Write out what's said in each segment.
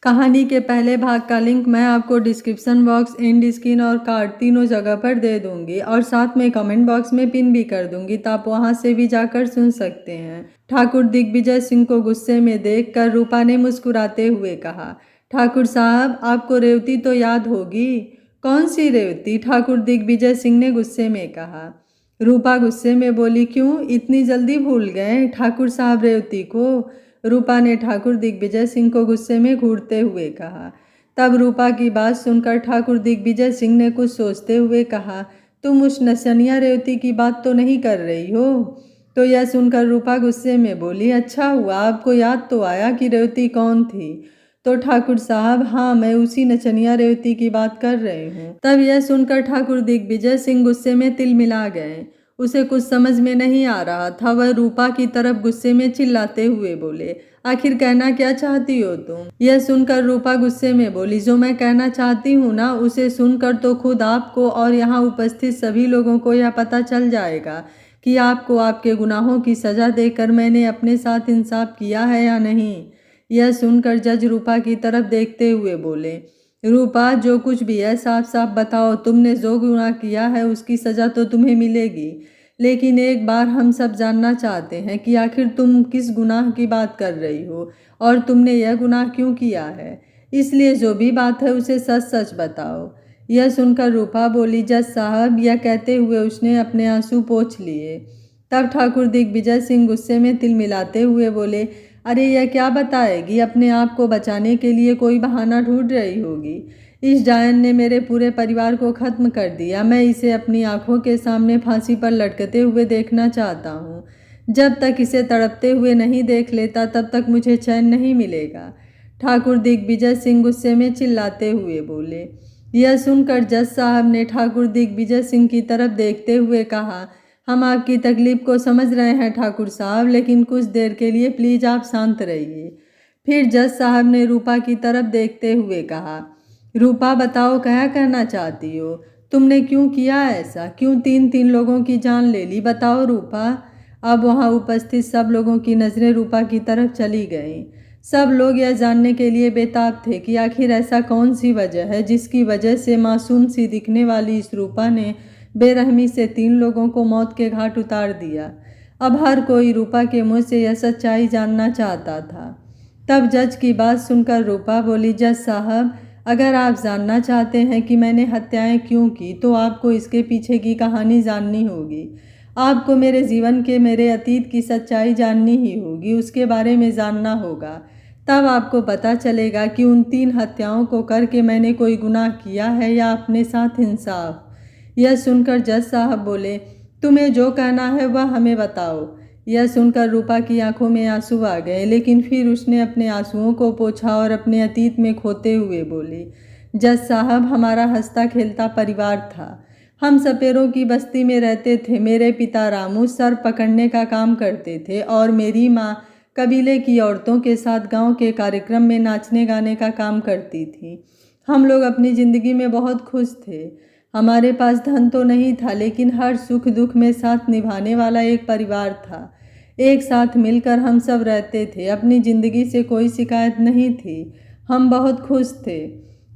कहानी के पहले भाग का लिंक मैं आपको डिस्क्रिप्शन बॉक्स, एंड स्क्रीन और कार्ड तीनों जगह पर दे दूंगी और साथ में कमेंट बॉक्स में पिन भी कर दूंगी, तो आप वहां से भी जाकर सुन सकते हैं। ठाकुर दिग्विजय सिंह को गुस्से में देखकर रूपा ने मुस्कुराते हुए कहा, ठाकुर साहब, आपको रेवती तो याद होगी। कौन सी रेवती? ठाकुर दिग्विजय सिंह ने गुस्से में कहा। रूपा गुस्से में बोली, क्यों इतनी जल्दी भूल गए ठाकुर साहब रेवती को? रूपा ने ठाकुर दिग्विजय सिंह को गुस्से में घूरते हुए कहा। तब रूपा की बात सुनकर ठाकुर दिग्विजय सिंह ने कुछ सोचते हुए कहा, तुम उस नसनिया रेवती की बात तो नहीं कर रही हो? तो यह सुनकर रूपा गुस्से में बोली, अच्छा हुआ आपको याद तो आया कि रेवती कौन थी। तो ठाकुर साहब, हाँ, मैं उसी नचनिया रेवती की बात कर रही हूँ। तब यह सुनकर ठाकुर दिग्विजय सिंह गुस्से में तिलमिला गए। उसे कुछ समझ में नहीं आ रहा था। वह रूपा की तरफ गुस्से में चिल्लाते हुए बोले, आखिर कहना क्या चाहती हो तुम? यह सुनकर रूपा गुस्से में बोली, जो मैं कहना चाहती हूँ ना, उसे सुनकर तो खुद आपको और यहाँ उपस्थित सभी लोगों को यह पता चल जाएगा कि आपको आपके गुनाहों की सजा देकर मैंने अपने साथ इंसाफ किया है या नहीं। यह सुनकर जज रूपा की तरफ देखते हुए बोले, रूपा, जो कुछ भी है साफ साफ बताओ। तुमने जो गुनाह किया है उसकी सजा तो तुम्हें मिलेगी, लेकिन एक बार हम सब जानना चाहते हैं कि आखिर तुम किस गुनाह की बात कर रही हो और तुमने यह गुनाह क्यों किया है। इसलिए जो भी बात है उसे सच सच बताओ। यह सुनकर रूपा बोली, जज साहब, यह कहते हुए उसने अपने आंसू पोंछ लिए। तब ठाकुर दिग्विजय सिंह गुस्से में तिलमिलाते हुए बोले, अरे यह क्या बताएगी? अपने आप को बचाने के लिए कोई बहाना ढूंढ रही होगी। इस डायन ने मेरे पूरे परिवार को खत्म कर दिया। मैं इसे अपनी आंखों के सामने फांसी पर लटकते हुए देखना चाहता हूँ। जब तक इसे तड़पते हुए नहीं देख लेता तब तक मुझे चैन नहीं मिलेगा। ठाकुर दिग्विजय सिंह गुस्से में चिल्लाते हुए बोले। यह सुनकर जज साहब ने ठाकुर दिग्विजय सिंह की तरफ देखते हुए कहा, हम आपकी तकलीफ को समझ रहे हैं ठाकुर साहब, लेकिन कुछ देर के लिए प्लीज आप शांत रहिए। फिर जज साहब ने रूपा की तरफ देखते हुए कहा, रूपा, बताओ क्या कहना चाहती हो? तुमने क्यों किया ऐसा? क्यों तीन तीन लोगों की जान ले ली? बताओ रूपा। अब वहां उपस्थित सब लोगों की नजरें रूपा की तरफ चली गईं। सब लोग यह जानने के लिए बेताब थे कि आखिर ऐसा कौन सी वजह है जिसकी वजह से मासूम सी दिखने वाली इस रूपा ने बेरहमी से तीन लोगों को मौत के घाट उतार दिया। अब हर कोई रूपा के मुंह से यह सच्चाई जानना चाहता था। तब जज की बात सुनकर रूपा बोली, जज साहब, अगर आप जानना चाहते हैं कि मैंने हत्याएं क्यों की तो आपको इसके पीछे की कहानी जाननी होगी। आपको मेरे जीवन के, मेरे अतीत की सच्चाई जाननी ही होगी, उसके बारे में जानना होगा। तब आपको पता चलेगा कि उन तीन हत्याओं को करके मैंने कोई गुनाह किया है या अपने साथ इंसाफ। यह सुनकर जज साहब बोले, तुम्हें जो कहना है वह हमें बताओ। यह सुनकर रूपा की आंखों में आंसू आ गए, लेकिन फिर उसने अपने आंसुओं को पोंछा और अपने अतीत में खोते हुए बोली, जज साहब, हमारा हंसता खेलता परिवार था। हम सपेरों की बस्ती में रहते थे। मेरे पिता रामू सर पकड़ने का काम करते थे और मेरी माँ कबीले की औरतों के साथ गांव के कार्यक्रम में नाचने गाने का काम करती थी। हम लोग अपनी ज़िंदगी में बहुत खुश थे। हमारे पास धन तो नहीं था, लेकिन हर सुख दुख में साथ निभाने वाला एक परिवार था। एक साथ मिलकर हम सब रहते थे। अपनी ज़िंदगी से कोई शिकायत नहीं थी। हम बहुत खुश थे।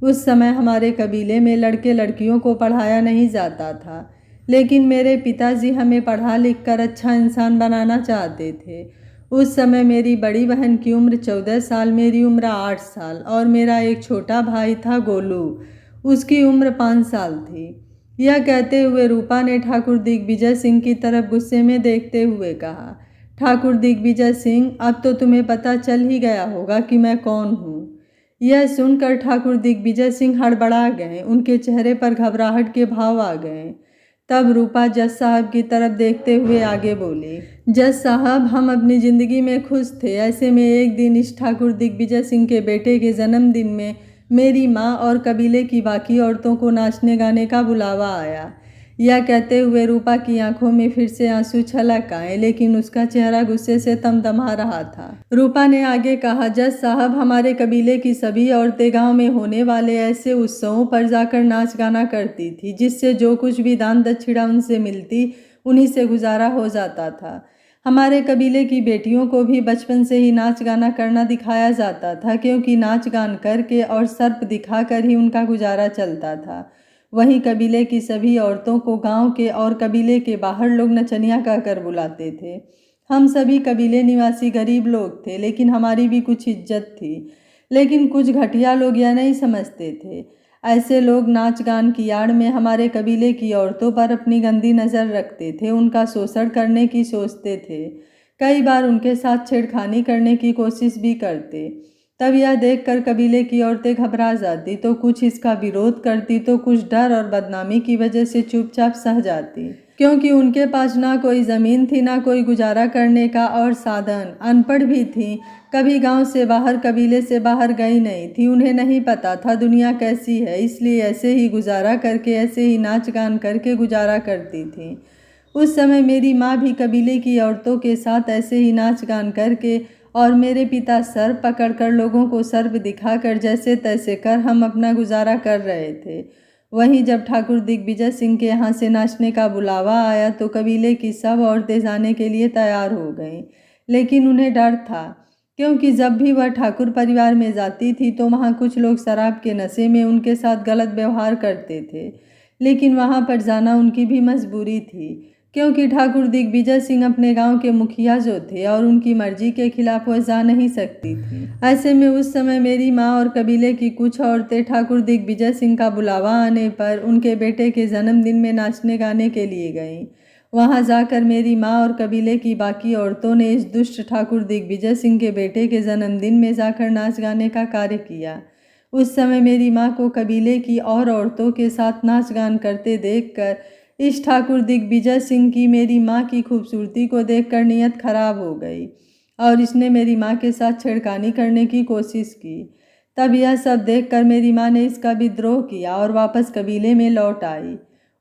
उस समय हमारे कबीले में लड़के लड़कियों को पढ़ाया नहीं जाता था, लेकिन मेरे पिताजी हमें पढ़ा लिख कर अच्छा इंसान बनाना चाहते थे। उस समय मेरी बड़ी बहन की उम्र 14 साल, मेरी उम्र 8 साल और मेरा एक छोटा भाई था गोलू, उसकी उम्र 5 साल थी। यह कहते हुए रूपा ने ठाकुर दिग्विजय सिंह की तरफ गुस्से में देखते हुए कहा, ठाकुर दिग्विजय सिंह, अब तो तुम्हें पता चल ही गया होगा कि मैं कौन हूँ। यह सुनकर ठाकुर दिग्विजय सिंह हड़बड़ा गए। उनके चेहरे पर घबराहट के भाव आ गए। तब रूपा जज साहब की तरफ देखते हुए आगे बोली, जज साहब, हम अपनी ज़िंदगी में खुश थे। ऐसे में एक दिन इस ठाकुर दिग्विजय सिंह के बेटे के जन्मदिन में मेरी माँ और कबीले की बाकी औरतों को नाचने गाने का बुलावा आया। यह कहते हुए रूपा की आंखों में फिर से आंसू छलक आए, लेकिन उसका चेहरा गुस्से से तमतमा रहा था। रूपा ने आगे कहा, जज साहब, हमारे कबीले की सभी औरतें गांव में होने वाले ऐसे उत्सवों पर जाकर नाच गाना करती थी, जिससे जो कुछ भी दान दक्षिणा उनसे मिलती उन्हीं से गुजारा हो जाता था। हमारे कबीले की बेटियों को भी बचपन से ही नाच गाना करना दिखाया जाता था, क्योंकि नाच गान करके और सर्प दिखाकर ही उनका गुजारा चलता था। वहीं कबीले की सभी औरतों को गांव के और कबीले के बाहर लोग नचनिया कहकर बुलाते थे। हम सभी कबीले निवासी गरीब लोग थे, लेकिन हमारी भी कुछ इज्जत थी। लेकिन कुछ घटिया लोग यह नहीं समझते थे। ऐसे लोग नाच गान की आड़ में हमारे कबीले की औरतों पर अपनी गंदी नज़र रखते थे, उनका शोषण करने की सोचते थे, कई बार उनके साथ छेड़खानी करने की कोशिश भी करते। तब यह देखकर कबीले की औरतें घबरा जाती, तो कुछ इसका विरोध करती, तो कुछ डर और बदनामी की वजह से चुपचाप सह जाती, क्योंकि उनके पास ना कोई ज़मीन थी, ना कोई गुजारा करने का और साधन। अनपढ़ भी थी, कभी गांव से बाहर, कबीले से बाहर गई नहीं थी, उन्हें नहीं पता था दुनिया कैसी है, इसलिए ऐसे ही गुजारा करके, ऐसे ही नाच गान करके गुजारा करती थी। उस समय मेरी माँ भी कबीले की औरतों के साथ ऐसे ही नाच गान करके, और मेरे पिता सर्प पकड़कर लोगों को सर्प दिखाकर जैसे तैसे कर हम अपना गुजारा कर रहे थे। वहीं जब ठाकुर दिग्विजय सिंह के यहाँ से नाचने का बुलावा आया तो कबीले की सब औरतें जाने के लिए तैयार हो गईं, लेकिन उन्हें डर था, क्योंकि जब भी वह ठाकुर परिवार में जाती थी तो वहाँ कुछ लोग शराब के नशे में उनके साथ गलत व्यवहार करते थे। लेकिन वहाँ पर जाना उनकी भी मजबूरी थी, क्योंकि ठाकुर दिग्विजय सिंह अपने गांव के मुखिया जो थे और उनकी मर्जी के खिलाफ वह जा नहीं सकती थी। ऐसे में उस समय मेरी माँ और कबीले की कुछ औरतें ठाकुर दिग्विजय सिंह का बुलावा आने पर उनके बेटे के जन्मदिन में नाचने गाने के लिए गईं। वहां जाकर मेरी माँ और कबीले की बाकी औरतों ने इस दुष्ट ठाकुर दिग्विजय सिंह के बेटे के जन्मदिन में जाकर नाच गाने का कार्य किया। उस समय मेरी माँ को कबीले की और औरतों के साथ नाच गान करते देखकर इस ठाकुर दिग्विजय सिंह की मेरी माँ की खूबसूरती को देखकर नीयत खराब हो गई और इसने मेरी माँ के साथ छेड़खानी करने की कोशिश की। तब यह सब देखकर मेरी माँ ने इसका विद्रोह किया और वापस कबीले में लौट आई।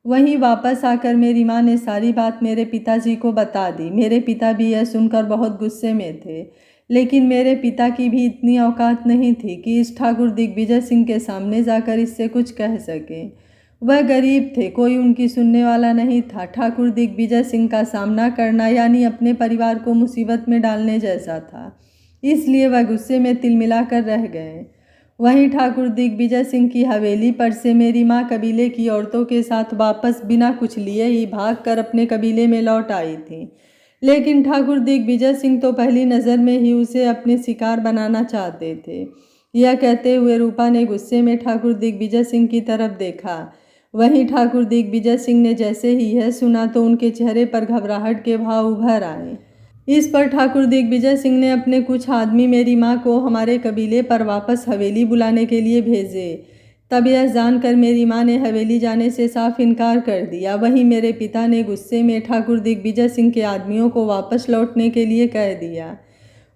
वहीं वापस आकर मेरी माँ ने सारी बात मेरे पिताजी को बता दी। मेरे पिता भी यह सुनकर बहुत गुस्से में थे, लेकिन मेरे पिता की भी इतनी औकात नहीं थी कि इस ठाकुर दिग्विजय सिंह के सामने जाकर इससे कुछ कह सकें। वह गरीब थे, कोई उनकी सुनने वाला नहीं था। ठाकुर दिग्विजय सिंह का सामना करना यानी अपने परिवार को मुसीबत में डालने जैसा था, इसलिए वह गुस्से में तिलमिला कर रह गए। वहीं ठाकुर दिग्विजय सिंह की हवेली पर से मेरी माँ कबीले की औरतों के साथ वापस बिना कुछ लिए ही भागकर अपने कबीले में लौट आई थी। लेकिन ठाकुर दिग्विजय सिंह तो पहली नज़र में ही उसे अपने शिकार बनाना चाहते थे। यह कहते हुए रूपा ने गुस्से में ठाकुर दिग्विजय सिंह की तरफ देखा। वहीं ठाकुर दिग्विजय सिंह ने जैसे ही यह सुना तो उनके चेहरे पर घबराहट के भाव उभर आए। इस पर ठाकुर दिग्विजय सिंह ने अपने कुछ आदमी मेरी माँ को हमारे कबीले पर वापस हवेली बुलाने के लिए भेजे। तब यह जानकर मेरी माँ ने हवेली जाने से साफ इनकार कर दिया। वहीं मेरे पिता ने गुस्से में ठाकुर दिग्विजय सिंह के आदमियों को वापस लौटने के लिए कह दिया।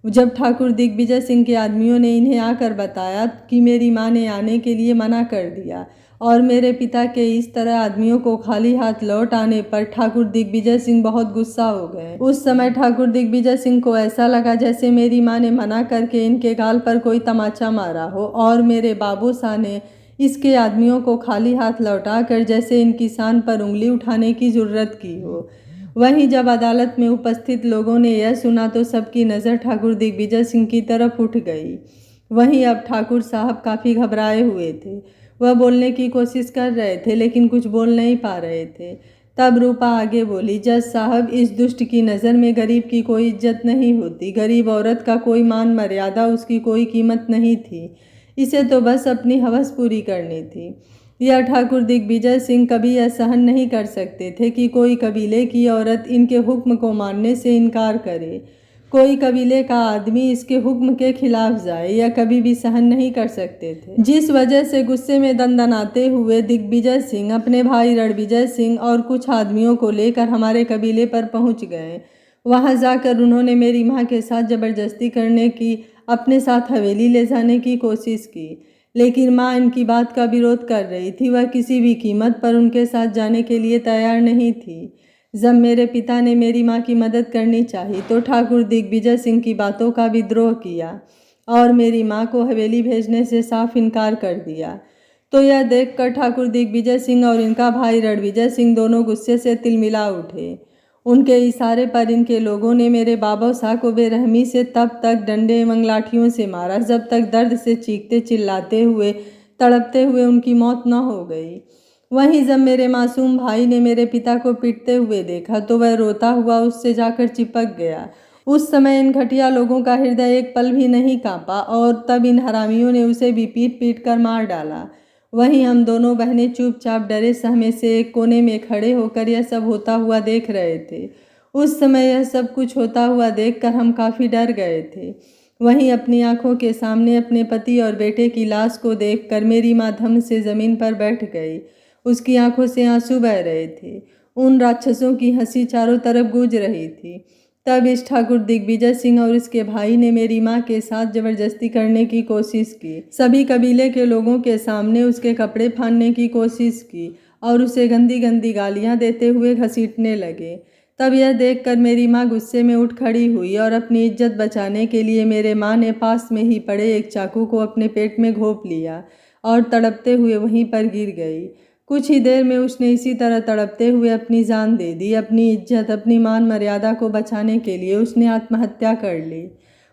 जब ठाकुर दिग्विजय सिंह के आदमियों ने इन्हें आकर बताया कि मेरी माँ ने आने के लिए मना कर दिया और मेरे पिता के इस तरह आदमियों को खाली हाथ लौट आने पर ठाकुर दिग्विजय सिंह बहुत गुस्सा हो गए। उस समय ठाकुर दिग्विजय सिंह को ऐसा लगा जैसे मेरी माँ ने मना करके इनके गाल पर कोई तमाचा मारा हो और मेरे बाबू शाह ने इसके आदमियों को खाली हाथ लौटाकर जैसे इनकी शान पर उंगली उठाने की जुर्रत की हो। वहीं जब अदालत में उपस्थित लोगों ने यह सुना तो सबकी नज़र ठाकुर दिग्विजय सिंह की तरफ उठ गई। वहीं अब ठाकुर साहब काफ़ी घबराए हुए थे। वह बोलने की कोशिश कर रहे थे लेकिन कुछ बोल नहीं पा रहे थे। तब रूपा आगे बोली, जज साहब, इस दुष्ट की नज़र में गरीब की कोई इज्जत नहीं होती। गरीब औरत का कोई मान मर्यादा, उसकी कोई कीमत नहीं थी। इसे तो बस अपनी हवस पूरी करनी थी। यह ठाकुर दिग्विजय सिंह कभी यह सहन नहीं कर सकते थे कि कोई कबीले की औरत इनके हुक्म को मानने से इनकार करे। कोई कबीले का आदमी इसके हुक्म के खिलाफ जाए, यह कभी भी सहन नहीं कर सकते थे। जिस वजह से गुस्से में दंदनाते हुए दिग्विजय सिंह अपने भाई रणविजय सिंह और कुछ आदमियों को लेकर हमारे कबीले पर पहुंच गए। वहां जाकर उन्होंने मेरी माँ के साथ जबरदस्ती करने की, अपने साथ हवेली ले जाने की कोशिश की, लेकिन माँ इनकी बात का विरोध कर रही थी। वह किसी भी कीमत पर उनके साथ जाने के लिए तैयार नहीं थी। जब मेरे पिता ने मेरी माँ की मदद करनी चाहिए तो ठाकुर दिग्विजय सिंह की बातों का विद्रोह किया और मेरी माँ को हवेली भेजने से साफ इनकार कर दिया। तो यह देखकर ठाकुर दिग्विजय सिंह और इनका भाई रणविजय सिंह दोनों गुस्से से तिलमिला उठे। उनके इशारे पर इनके लोगों ने मेरे बाबा शाह को बेरहमी से तब तक डंडे एवं लाठियों से मारा जब तक दर्द से चीखते चिल्लाते हुए तड़पते हुए उनकी मौत न हो गई। वहीं जब मेरे मासूम भाई ने मेरे पिता को पीटते हुए देखा तो वह रोता हुआ उससे जाकर चिपक गया। उस समय इन घटिया लोगों का हृदय एक पल भी नहीं कांपा और तब इन हरामियों ने उसे भी पीट पीट कर मार डाला। वहीं हम दोनों बहनें चुपचाप डरे सहमे से एक कोने में खड़े होकर यह सब होता हुआ देख रहे थे। उस समय यह सब कुछ होता हुआ देखकर हम काफ़ी डर गए थे। वहीं अपनी आंखों के सामने अपने पति और बेटे की लाश को देखकर मेरी माँ धम से ज़मीन पर बैठ गई। उसकी आंखों से आंसू बह रहे थे। उन राक्षसों की हंसी चारों तरफ गूंज रही थी। तब इस ठाकुर दिग्विजय सिंह और इसके भाई ने मेरी माँ के साथ जबरदस्ती करने की कोशिश की। सभी कबीले के लोगों के सामने उसके कपड़े फाड़ने की कोशिश की और उसे गंदी गंदी गालियाँ देते हुए घसीटने लगे। तब यह देखकर मेरी माँ गुस्से में उठ खड़ी हुई और अपनी इज्जत बचाने के लिए मेरे माँ ने पास में ही पड़े एक चाकू को अपने पेट में घोंप लिया और तड़पते हुए वहीं पर गिर गई। कुछ ही देर में उसने इसी तरह तड़पते हुए अपनी जान दे दी। अपनी इज्जत अपनी मान मर्यादा को बचाने के लिए उसने आत्महत्या कर ली।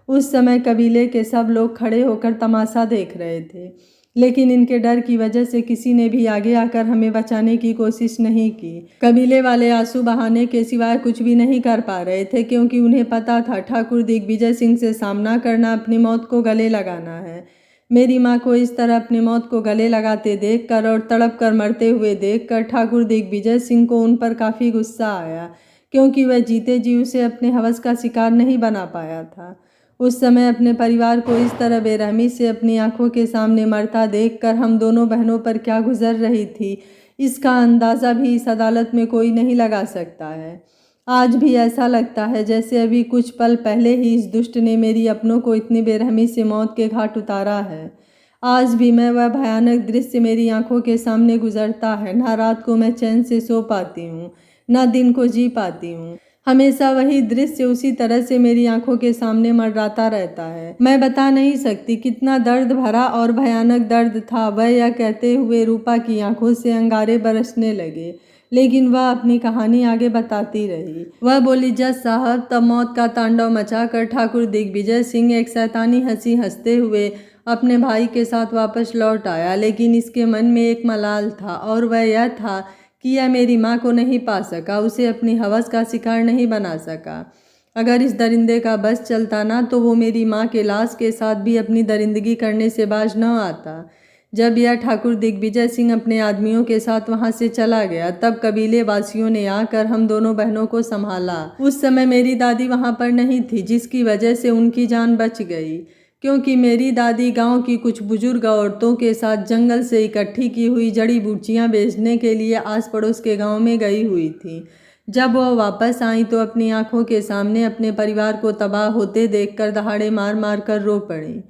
उस समय कबीले के सब लोग खड़े होकर तमाशा देख रहे थे, लेकिन इनके डर की वजह से किसी ने भी आगे आकर हमें बचाने की कोशिश नहीं की। कबीले वाले आंसू बहाने के सिवाय कुछ भी नहीं कर पा रहे थे, क्योंकि उन्हें पता था ठाकुर दिग्विजय सिंह से सामना करना अपनी मौत को गले लगाना है। मेरी माँ को इस तरह अपनी मौत को गले लगाते देखकर और तड़प कर मरते हुए देखकर ठाकुर दिग्विजय सिंह को उन पर काफ़ी गुस्सा आया, क्योंकि वह जीते जी उसे अपने हवस का शिकार नहीं बना पाया था। उस समय अपने परिवार को इस तरह बेरहमी से अपनी आंखों के सामने मरता देखकर हम दोनों बहनों पर क्या गुजर रही थी, इसका अंदाज़ा भी इस अदालत में कोई नहीं लगा सकता है। आज भी ऐसा लगता है जैसे अभी कुछ पल पहले ही इस दुष्ट ने मेरी अपनों को इतनी बेरहमी से मौत के घाट उतारा है। आज भी मैं वह भयानक दृश्य मेरी आंखों के सामने गुजरता है। ना रात को मैं चैन से सो पाती हूँ, ना दिन को जी पाती हूँ। हमेशा वही दृश्य उसी तरह से मेरी आंखों के सामने मंडराता रहता है। मैं बता नहीं सकती कितना दर्द भरा और भयानक दर्द था वह। यह कहते हुए रूपा की आंखों से अंगारे बरसने लगे, लेकिन वह अपनी कहानी आगे बताती रही। वह बोली, जज साहब, तब मौत का तांडव मचाकर ठाकुर दिग्विजय सिंह एक शैतानी हंसी हंसते हुए अपने भाई के साथ वापस लौट आया। लेकिन इसके मन में एक मलाल था और वह यह था कि यह मेरी माँ को नहीं पा सका, उसे अपनी हवस का शिकार नहीं बना सका। अगर इस दरिंदे का बस चलता ना तो वो मेरी माँ के लाश के साथ भी अपनी दरिंदगी करने से बाज न आता। जब यह ठाकुर दिग्विजय सिंह अपने आदमियों के साथ वहां से चला गया तब कबीले वासियों ने आकर हम दोनों बहनों को संभाला। उस समय मेरी दादी वहां पर नहीं थी, जिसकी वजह से उनकी जान बच गई, क्योंकि मेरी दादी गांव की कुछ बुजुर्ग औरतों के साथ जंगल से इकट्ठी की हुई जड़ी बूटियां बेचने के लिए आस पड़ोस के गाँव में गई हुई थी। जब वह वापस आई तो अपनी आंखों के सामने अपने परिवार को तबाह होते देखकर दहाड़े मार मार कर रो पड़ी।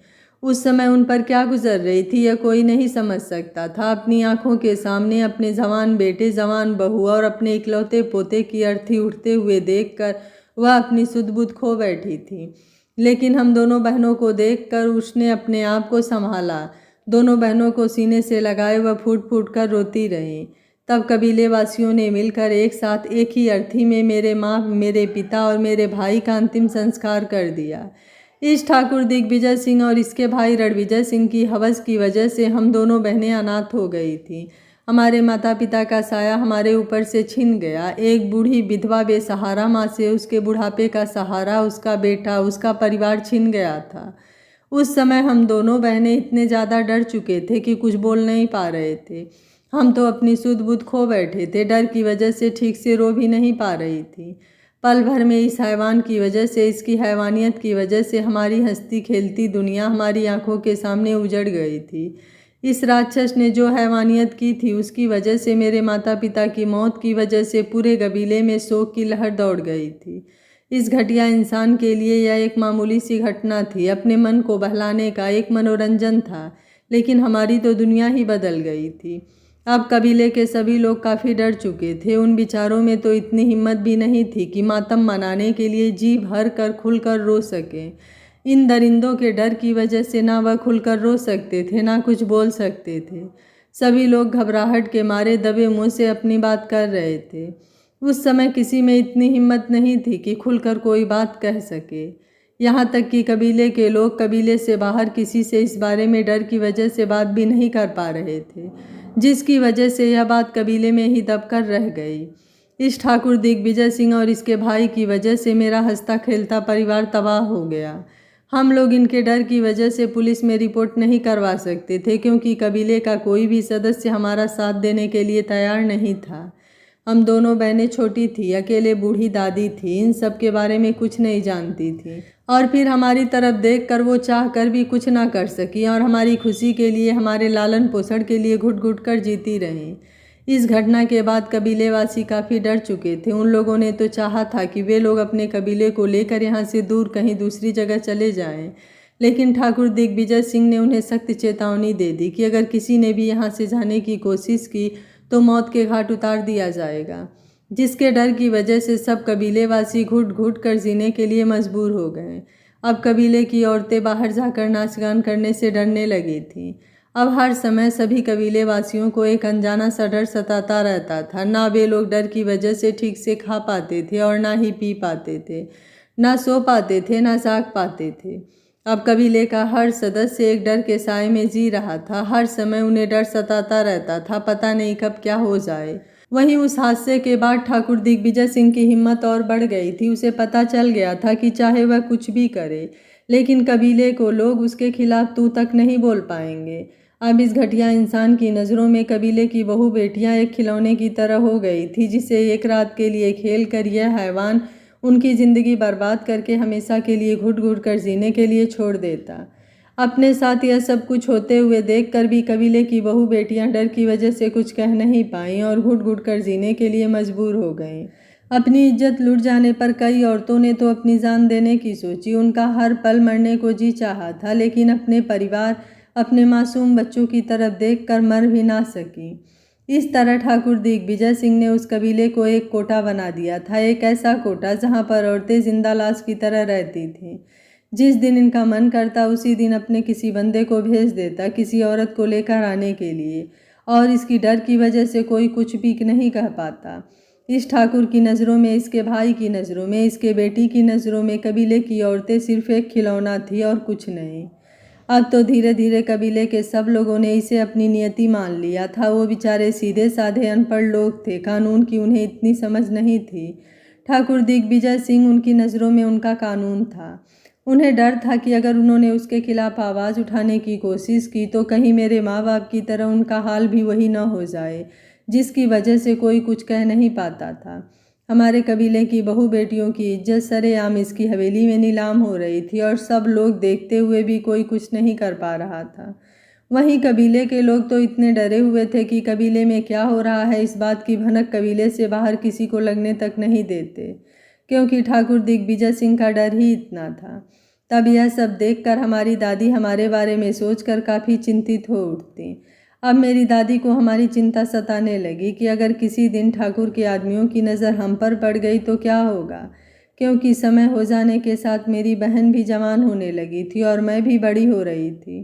उस समय उन पर क्या गुजर रही थी यह कोई नहीं समझ सकता था। अपनी आंखों के सामने अपने जवान बेटे, जवान बहू और अपने इकलौते पोते की अर्थी उठते हुए देखकर वह अपनी सुध बुध खो बैठी थी। लेकिन हम दोनों बहनों को देखकर उसने अपने आप को संभाला। दोनों बहनों को सीने से लगाए वह फूट फूट कर रोती रही। तब कबीले वासियों ने मिलकर एक साथ एक ही अर्थी में मेरे माँ, मेरे पिता और मेरे भाई का अंतिम संस्कार कर दिया। इस ठाकुर दिग्विजय सिंह और इसके भाई रणविजय सिंह की हवस की वजह से हम दोनों बहनें अनाथ हो गई थी। हमारे माता पिता का साया हमारे ऊपर से छिन गया। एक बूढ़ी विधवा बेसहारा माँ से उसके बुढ़ापे का सहारा, उसका बेटा, उसका परिवार छिन गया था। उस समय हम दोनों बहनें इतने ज़्यादा डर चुके थे कि कुछ बोल नहीं पा रहे थे। हम तो अपनी सुध बुध खो बैठे थे, डर की वजह से ठीक से रो भी नहीं पा रही थी। पल भर में इस हैवान की वजह से, इसकी हैवानियत की वजह से हमारी हंसती खेलती दुनिया हमारी आंखों के सामने उजड़ गई थी। इस राक्षस ने जो हैवानियत की थी उसकी वजह से मेरे माता पिता की मौत की वजह से पूरे कबीले में शोक की लहर दौड़ गई थी। इस घटिया इंसान के लिए यह एक मामूली सी घटना थी, अपने मन को बहलाने का एक मनोरंजन था, लेकिन हमारी तो दुनिया ही बदल गई थी। अब कबीले के सभी लोग काफ़ी डर चुके थे। उन बिचारों में तो इतनी हिम्मत भी नहीं थी कि मातम मनाने के लिए जी भर कर खुलकर रो सकें। इन दरिंदों के डर की वजह से ना वह खुलकर रो सकते थे, ना कुछ बोल सकते थे। सभी लोग घबराहट के मारे दबे मुंह से अपनी बात कर रहे थे। उस समय किसी में इतनी हिम्मत नहीं थी कि खुलकर कोई बात कह सके। यहाँ तक कि कबीले के लोग कबीले से बाहर किसी से इस बारे में डर की वजह से बात भी नहीं कर पा रहे थे, जिसकी वजह से यह बात कबीले में ही दबकर रह गई। इस ठाकुर दिग्विजय सिंह और इसके भाई की वजह से मेरा हंसता खेलता परिवार तबाह हो गया। हम लोग इनके डर की वजह से पुलिस में रिपोर्ट नहीं करवा सकते थे, क्योंकि कबीले का कोई भी सदस्य हमारा साथ देने के लिए तैयार नहीं था। हम दोनों बहनें छोटी थी, अकेले बूढ़ी दादी थी, इन सब के बारे में कुछ नहीं जानती थी। और फिर हमारी तरफ देखकर वो चाह कर भी कुछ ना कर सकी और हमारी खुशी के लिए, हमारे लालन पोषण के लिए घुट घुट कर जीती रहीं। इस घटना के बाद कबीलेवासी काफ़ी डर चुके थे। उन लोगों ने तो चाहा था कि वे लोग अपने कबीले को लेकर यहाँ से दूर कहीं दूसरी जगह चले जाएं, लेकिन ठाकुर दिग्विजय सिंह ने उन्हें सख्त चेतावनी दे दी कि अगर किसी ने भी यहाँ से जाने की कोशिश की तो मौत के घाट उतार दिया जाएगा, जिसके डर की वजह से सब कबीलेवासी घुट घुट कर जीने के लिए मजबूर हो गए। अब कबीले की औरतें बाहर जाकर नाच गान करने से डरने लगी थीं। अब हर समय सभी कबीलेवासियों को एक अनजाना सा डर सताता रहता था। ना वे लोग डर की वजह से ठीक से खा पाते थे और ना ही पी पाते थे, ना सो पाते थे, ना जाग पाते थे। अब कबीले का हर सदस्य एक डर के साए में जी रहा था। हर समय उन्हें डर सताता रहता था, पता नहीं कब क्या हो जाए। वहीं उस हादसे के बाद ठाकुर दिग्विजय सिंह की हिम्मत और बढ़ गई थी। उसे पता चल गया था कि चाहे वह कुछ भी करे, लेकिन कबीले को लोग उसके खिलाफ तू तक नहीं बोल पाएंगे। अब इस घटिया इंसान की नज़रों में कबीले की बहू बेटियां एक खिलौने की तरह हो गई थी, जिसे एक रात के लिए खेल कर यह हैवान उनकी ज़िंदगी बर्बाद करके हमेशा के लिए घुट घुट कर जीने के लिए छोड़ देता। अपने साथ यह सब कुछ होते हुए देखकर भी कबीले की बहू बेटियां डर की वजह से कुछ कह नहीं पाईं और घुट घुट कर जीने के लिए मजबूर हो गईं। अपनी इज्जत लुट जाने पर कई औरतों ने तो अपनी जान देने की सोची। उनका हर पल मरने को जी चाहा था, लेकिन अपने परिवार, अपने मासूम बच्चों की तरफ देखकर मर भी ना सकी। इस तरह ठाकुर दिग्विजय सिंह ने उस कबीले को एक कोटा बना दिया था, एक ऐसा कोटा जहां पर औरतें जिंदा लाश की तरह रहती थीं। जिस दिन इनका मन करता उसी दिन अपने किसी बंदे को भेज देता किसी औरत को लेकर आने के लिए, और इसकी डर की वजह से कोई कुछ भी नहीं कह पाता। इस ठाकुर की नज़रों में, इसके भाई की नज़रों में, इसके बेटी की नज़रों में कबीले की औरतें सिर्फ एक खिलौना थी और कुछ नहीं। अब तो धीरे धीरे कबीले के सब लोगों ने इसे अपनी नियति मान लिया था। वो बेचारे सीधे साधे अनपढ़ लोग थे, कानून की उन्हें इतनी समझ नहीं थी। ठाकुर दिग्विजय सिंह उनकी नज़रों में उनका कानून था। उन्हें डर था कि अगर उन्होंने उसके खिलाफ आवाज़ उठाने की कोशिश की तो कहीं मेरे माँ बाप की तरह उनका हाल भी वही न हो जाए, जिसकी वजह से कोई कुछ कह नहीं पाता था। हमारे कबीले की बहू बेटियों की इज्जत सरेआम इसकी हवेली में नीलाम हो रही थी और सब लोग देखते हुए भी कोई कुछ नहीं कर पा रहा था। वहीं कबीले के लोग तो इतने डरे हुए थे कि कबीले में क्या हो रहा है इस बात की भनक कबीले से बाहर किसी को लगने तक नहीं देते, क्योंकि ठाकुर दिग्विजय सिंह का डर ही इतना था। तब यह सब देखकर हमारी दादी हमारे बारे में सोचकर काफ़ी चिंतित हो उठती। अब मेरी दादी को हमारी चिंता सताने लगी कि अगर किसी दिन ठाकुर के आदमियों की नज़र हम पर पड़ गई तो क्या होगा, क्योंकि समय हो जाने के साथ मेरी बहन भी जवान होने लगी थी और मैं भी बड़ी हो रही थी।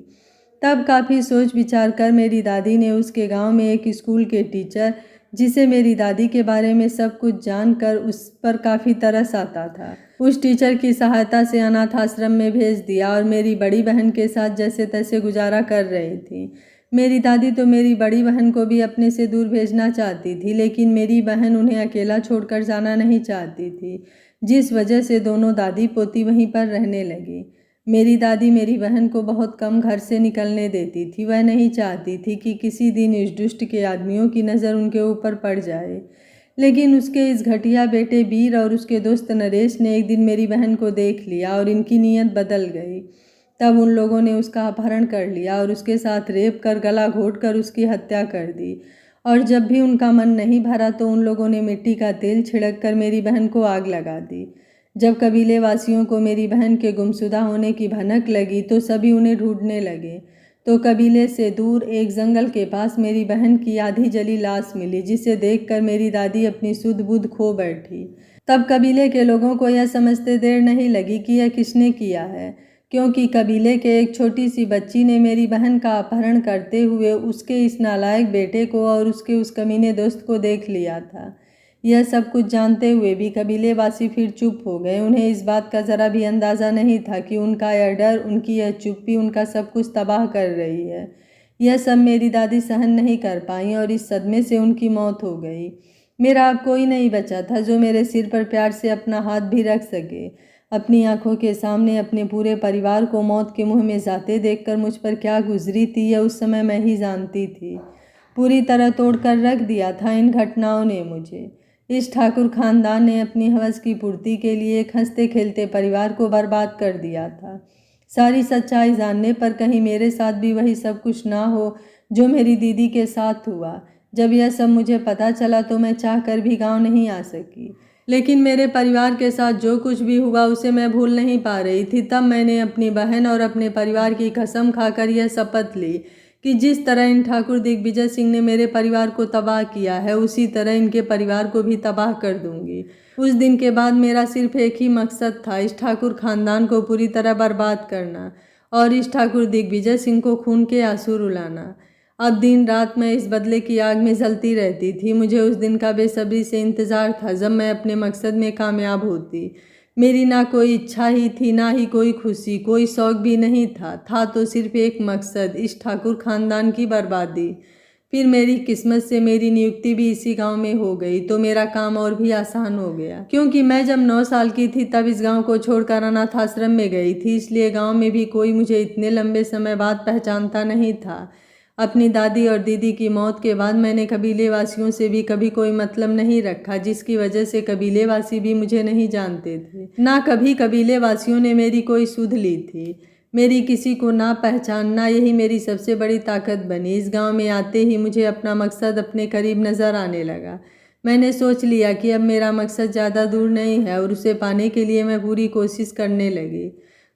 तब काफ़ी सोच विचार कर मेरी दादी ने उसके गांव में एक स्कूल के टीचर, जिसे मेरी दादी के बारे में सब कुछ जानकर उस पर काफ़ी तरस आता था, उस टीचर की सहायता से अनाथ आश्रम में भेज दिया और मेरी बड़ी बहन के साथ जैसे तैसे गुजारा कर रही थी। मेरी दादी तो मेरी बड़ी बहन को भी अपने से दूर भेजना चाहती थी, लेकिन मेरी बहन उन्हें अकेला छोड़कर जाना नहीं चाहती थी, जिस वजह से दोनों दादी पोती वहीं पर रहने लगी। मेरी दादी मेरी बहन को बहुत कम घर से निकलने देती थी। वह नहीं चाहती थी कि किसी दिन इस दुष्ट के आदमियों की नज़र उनके ऊपर पड़ जाए। लेकिन उसके इस घटिया बेटे वीर और उसके दोस्त नरेश ने एक दिन मेरी बहन को देख लिया और इनकी नीयत बदल गई। तब उन लोगों ने उसका अपहरण कर लिया और उसके साथ रेप कर गला घोट कर उसकी हत्या कर दी। और जब भी उनका मन नहीं भरा तो उन लोगों ने मिट्टी का तेल छिड़क कर मेरी बहन को आग लगा दी। जब कबीले वासियों को मेरी बहन के गुमशुदा होने की भनक लगी तो सभी उन्हें ढूंढने लगे। तो कबीले से दूर एक जंगल के पास मेरी बहन की आधी जली लाश मिली, जिसे देखकर मेरी दादी अपनी सुध बुध खो बैठी। तब कबीले के लोगों को यह समझते देर नहीं लगी कि यह किसने किया है, क्योंकि कबीले के एक छोटी सी बच्ची ने मेरी बहन का अपहरण करते हुए उसके इस नालायक बेटे को और उसके उस कमीने दोस्त को देख लिया था। यह सब कुछ जानते हुए भी कबीलेवासी फिर चुप हो गए। उन्हें इस बात का ज़रा भी अंदाज़ा नहीं था कि उनका यह डर, उनकी यह चुप्पी उनका सब कुछ तबाह कर रही है। यह सब मेरी दादी सहन नहीं कर पाई और इस सदमे से उनकी मौत हो गई। मेरा अब कोई नहीं बचा था जो मेरे सिर पर प्यार से अपना हाथ भी रख सके। अपनी आंखों के सामने अपने पूरे परिवार को मौत के मुंह में जाते देखकर मुझ पर क्या गुजरी थी यह उस समय मैं ही जानती थी। पूरी तरह तोड़कर रख दिया था इन घटनाओं ने मुझे। इस ठाकुर खानदान ने अपनी हवस की पूर्ति के लिए एक हंसते खेलते परिवार को बर्बाद कर दिया था। सारी सच्चाई जानने पर कहीं मेरे साथ भी वही सब कुछ ना हो जो मेरी दीदी के साथ हुआ। जब यह सब मुझे पता चला तो मैं चाहकर भी गांव नहीं आ सकी, लेकिन मेरे परिवार के साथ जो कुछ भी हुआ उसे मैं भूल नहीं पा रही थी। तब मैंने अपनी बहन और अपने परिवार की कसम खाकर यह शपथ ली कि जिस तरह इन ठाकुर दिग्विजय सिंह ने मेरे परिवार को तबाह किया है उसी तरह इनके परिवार को भी तबाह कर दूंगी। उस दिन के बाद मेरा सिर्फ एक ही मकसद था, इस ठाकुर खानदान को पूरी तरह बर्बाद करना और इस ठाकुर दिग्विजय सिंह को खून के आंसू रुलाना। अब दिन रात मैं इस बदले की आग में जलती रहती थी। मुझे उस दिन का बेसब्री से इंतज़ार था जब मैं अपने मकसद में कामयाब होती। मेरी ना कोई इच्छा ही थी, ना ही कोई खुशी, कोई शौक भी नहीं था तो सिर्फ एक मकसद, इस ठाकुर खानदान की बर्बादी। फिर मेरी किस्मत से मेरी नियुक्ति भी इसी गांव में हो गई तो मेरा काम और भी आसान हो गया, क्योंकि मैं जब 9 साल की थी तब इस गांव को छोड़कर अनाथ आश्रम में गई थी। इसलिए गांव में भी कोई मुझे इतने लंबे समय बाद पहचानता नहीं था। अपनी दादी और दीदी की मौत के बाद मैंने कबीलेवासियों से भी कभी कोई मतलब नहीं रखा, जिसकी वजह से कबीलेवासी भी मुझे नहीं जानते थे। ना कभी कबीलेवासियों ने मेरी कोई सुध ली थी। मेरी किसी को ना पहचानना यही मेरी सबसे बड़ी ताकत बनी। इस गांव में आते ही मुझे अपना मकसद अपने करीब नज़र आने लगा। मैंने सोच लिया कि अब मेरा मकसद ज़्यादा दूर नहीं है और उसे पाने के लिए मैं पूरी कोशिश करने लगी।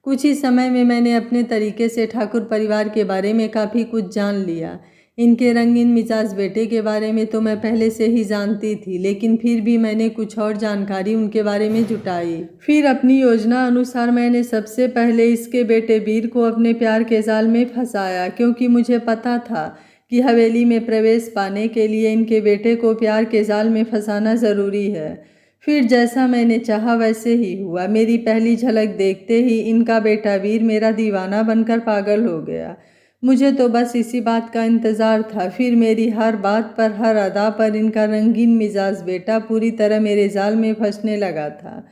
कुछ ही समय में मैंने अपने तरीके से ठाकुर परिवार के बारे में काफ़ी कुछ जान लिया। इनके रंगीन मिजाज बेटे के बारे में तो मैं पहले से ही जानती थी, लेकिन फिर भी मैंने कुछ और जानकारी उनके बारे में जुटाई। फिर अपनी योजना अनुसार मैंने सबसे पहले इसके बेटे वीर को अपने प्यार के जाल में फंसाया, क्योंकि मुझे पता था कि हवेली में प्रवेश पाने के लिए इनके बेटे को प्यार के जाल में फंसाना ज़रूरी है। फिर जैसा मैंने चाहा वैसे ही हुआ। मेरी पहली झलक देखते ही इनका बेटा वीर मेरा दीवाना बनकर पागल हो गया। मुझे तो बस इसी बात का इंतज़ार था। फिर मेरी हर बात पर, हर अदा पर इनका रंगीन मिजाज बेटा पूरी तरह मेरे जाल में फंसने लगा था।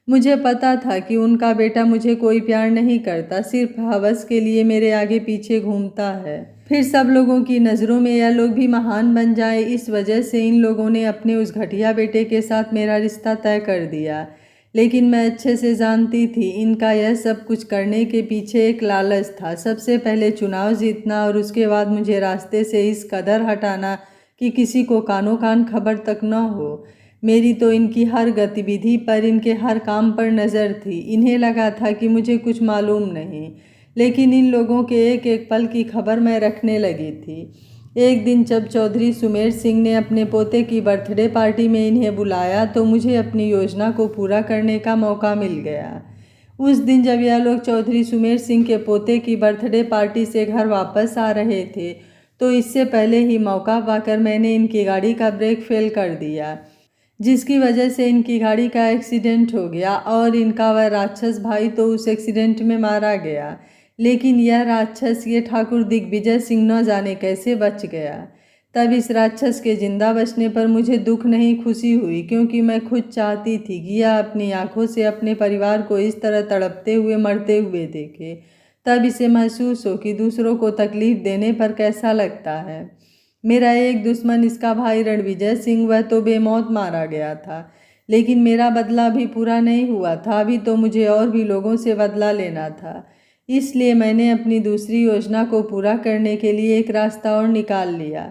मुझे पता था कि उनका बेटा मुझे कोई प्यार नहीं करता, सिर्फ हवस के लिए मेरे आगे पीछे घूमता है। फिर सब लोगों की नज़रों में यह लोग भी महान बन जाए, इस वजह से इन लोगों ने अपने उस घटिया बेटे के साथ मेरा रिश्ता तय कर दिया। लेकिन मैं अच्छे से जानती थी इनका यह सब कुछ करने के पीछे एक लालच था। सबसे पहले चुनाव जीतना और उसके बाद मुझे रास्ते से इस कदर हटाना कि किसी को कानो कान खबर तक न हो। मेरी तो इनकी हर गतिविधि पर, इनके हर काम पर नज़र थी। इन्हें लगा था कि मुझे कुछ मालूम नहीं, लेकिन इन लोगों के एक एक पल की खबर मैं रखने लगी थी। एक दिन जब चौधरी सुमेर सिंह ने अपने पोते की बर्थडे पार्टी में इन्हें बुलाया तो मुझे अपनी योजना को पूरा करने का मौका मिल गया। उस दिन जब यह लोग चौधरी सुमेर सिंह के पोते की बर्थडे पार्टी से घर वापस आ रहे थे तो इससे पहले ही मौका पाकर मैंने इनकी गाड़ी का ब्रेक फेल कर दिया, जिसकी वजह से इनकी गाड़ी का एक्सीडेंट हो गया और इनका वह राक्षस भाई तो उस एक्सीडेंट में मारा गया। लेकिन यह राक्षस, ये ठाकुर दिग्विजय सिंह न जाने कैसे बच गया। तब इस राक्षस के जिंदा बचने पर मुझे दुख नहीं खुशी हुई, क्योंकि मैं खुद चाहती थी कि यह अपनी आंखों से अपने परिवार को इस तरह तड़पते हुए, मरते हुए देखे। तब इसे महसूस हो कि दूसरों को तकलीफ देने पर कैसा लगता है। मेरा एक दुश्मन, इसका भाई रणविजय सिंह, वह तो बेमौत मारा गया था, लेकिन मेरा बदला भी पूरा नहीं हुआ था। अभी तो मुझे और भी लोगों से बदला लेना था। इसलिए मैंने अपनी दूसरी योजना को पूरा करने के लिए एक रास्ता और निकाल लिया।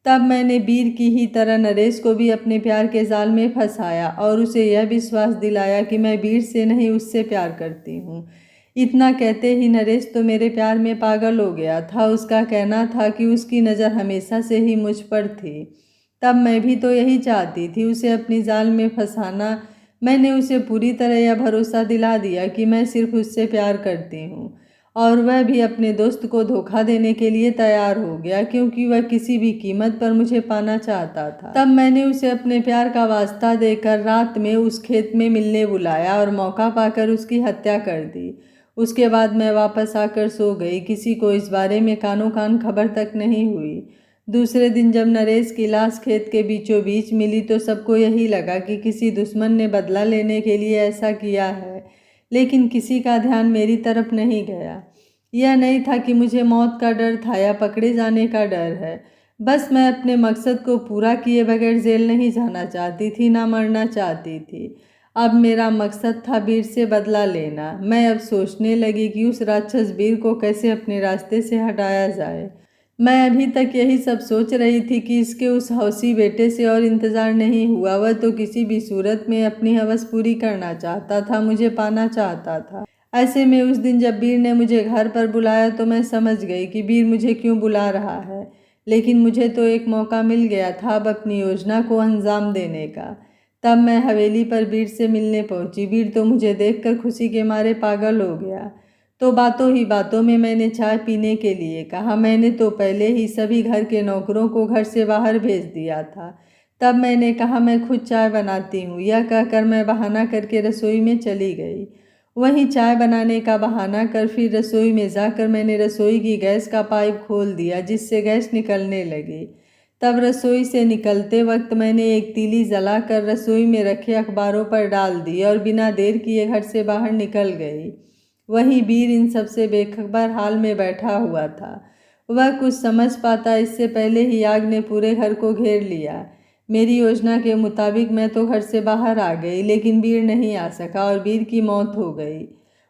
तब मैंने वीर की ही तरह नरेश को भी अपने प्यार के जाल में फंसाया और उसे यह विश्वास दिलाया कि मैं वीर से नहीं, उससे प्यार करती हूँ। इतना कहते ही नरेश तो मेरे प्यार में पागल हो गया था। उसका कहना था कि उसकी नज़र हमेशा से ही मुझ पर थी। तब मैं भी तो यही चाहती थी, उसे अपनी जाल में फंसाना। मैंने उसे पूरी तरह यह भरोसा दिला दिया कि मैं सिर्फ उससे प्यार करती हूँ और वह भी अपने दोस्त को धोखा देने के लिए तैयार हो गया, क्योंकि वह किसी भी कीमत पर मुझे पाना चाहता था। तब मैंने उसे अपने प्यार का वास्ता देकर रात में उस खेत में मिलने बुलाया और मौका पाकर उसकी हत्या कर दी। उसके बाद मैं वापस आकर सो गई। किसी को इस बारे में कानो कान खबर तक नहीं हुई। दूसरे दिन जब नरेश की लाश खेत के बीचों बीच मिली तो सबको यही लगा कि किसी दुश्मन ने बदला लेने के लिए ऐसा किया है, लेकिन किसी का ध्यान मेरी तरफ नहीं गया। यह नहीं था कि मुझे मौत का डर था या पकड़े जाने का डर है। बस मैं अपने मकसद को पूरा किए बगैर जेल नहीं जाना चाहती थी, ना मरना चाहती थी। अब मेरा मकसद था वीर से बदला लेना। मैं अब सोचने लगी कि उस राक्षस वीर को कैसे अपने रास्ते से हटाया जाए। मैं अभी तक यही सब सोच रही थी कि इसके उस हौसी बेटे से और इंतज़ार नहीं हुआ। वह तो किसी भी सूरत में अपनी हवस पूरी करना चाहता था, मुझे पाना चाहता था। ऐसे में उस दिन जब वीर ने मुझे घर पर बुलाया तो मैं समझ गई कि वीर मुझे क्यों बुला रहा है। लेकिन मुझे तो एक मौका मिल गया था अब अपनी योजना को अंजाम देने का। तब मैं हवेली पर वीर से मिलने पहुंची। वीर तो मुझे देखकर खुशी के मारे पागल हो गया। तो बातों ही बातों में मैंने चाय पीने के लिए कहा। मैंने तो पहले ही सभी घर के नौकरों को घर से बाहर भेज दिया था। तब मैंने कहा मैं खुद चाय बनाती हूँ। यह कहकर मैं बहाना करके रसोई में चली गई। वहीं चाय बनाने का बहाना कर फिर रसोई में जाकर मैंने रसोई की गैस का पाइप खोल दिया, जिससे गैस निकलने लगी। तब रसोई से निकलते वक्त मैंने एक तीली जलाकर रसोई में रखे अखबारों पर डाल दी और बिना देर किए घर से बाहर निकल गई। वहीं वीर इन सबसे बेखबर हाल में बैठा हुआ था। वह कुछ समझ पाता इससे पहले ही आग ने पूरे घर को घेर लिया। मेरी योजना के मुताबिक मैं तो घर से बाहर आ गई, लेकिन वीर नहीं आ सका और वीर की मौत हो गई।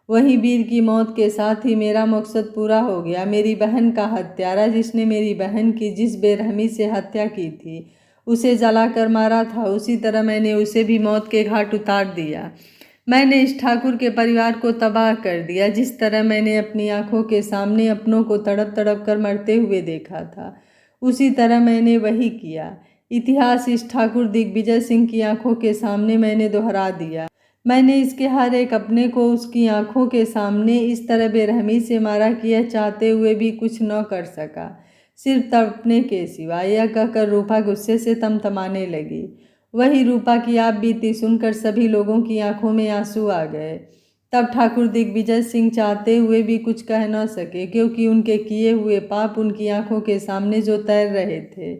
वहीं वीर की मौत के साथ ही मेरा मकसद पूरा हो गया। मेरी बहन का हत्यारा, जिसने मेरी बहन की जिस बेरहमी से हत्या की थी, उसे जलाकर मारा था, उसी तरह मैंने उसे भी मौत के घाट उतार दिया। मैंने इस ठाकुर के परिवार को तबाह कर दिया। जिस तरह मैंने अपनी आंखों के सामने अपनों को तड़प तड़प कर मरते हुए देखा था, उसी तरह मैंने वही किया। इतिहास इस ठाकुर दिग्विजय सिंह की आंखों के सामने मैंने दोहरा दिया। मैंने इसके हर एक अपने को उसकी आंखों के सामने इस तरह बेरहमी से मारा कि यह चाहते हुए भी कुछ न कर सका, सिर्फ तड़पने के सिवा। यह कहकर रूपा गुस्से से तमतमाने लगी। वही रूपा की आप बीती सुनकर सभी लोगों की आंखों में आंसू आ गए। तब ठाकुर दिग्विजय सिंह चाहते हुए भी कुछ कह न सके, क्योंकि उनके किए हुए पाप उनकी आंखों के सामने जो तैर रहे थे।